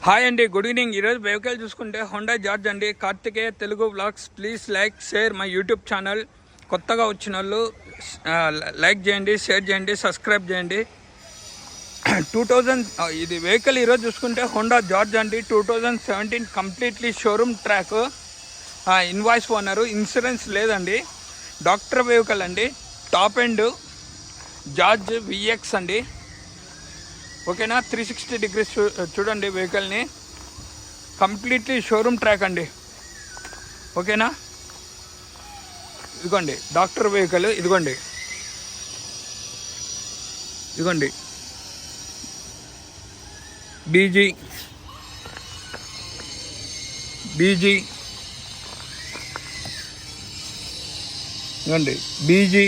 Hi అండి, good evening. ఈరోజు vehicle చూసుకుంటే హోండా జార్జ్ అండి. Karthikeya Telugu blogs. Please like share my YouTube channel. కొత్తగా వచ్చిన వాళ్ళు లైక్ చేయండి, షేర్ చేయండి, సబ్స్క్రైబ్ చేయండి. 2000 ఇది వెహికల్ ఈరోజు చూసుకుంటే హోండా జార్జ్ అండి. 2017 completely showroom track. Invoice owner, insurance లేదండి. డాక్టర్ వెహికల్ అండి. టాప్ ఎండ్ జార్జ్ విఎక్స్ అండి. ఓకేనా, 360 డిగ్రీస్ చూడండి వెహికల్ని. కంప్లీట్లీ షోరూమ్ ట్రాక్ అండి. ఓకేనా, ఇదిగోండి డాక్టర్ వెహికల్. ఇదిగోండి బీజీ ఇదిగోండి బీజీ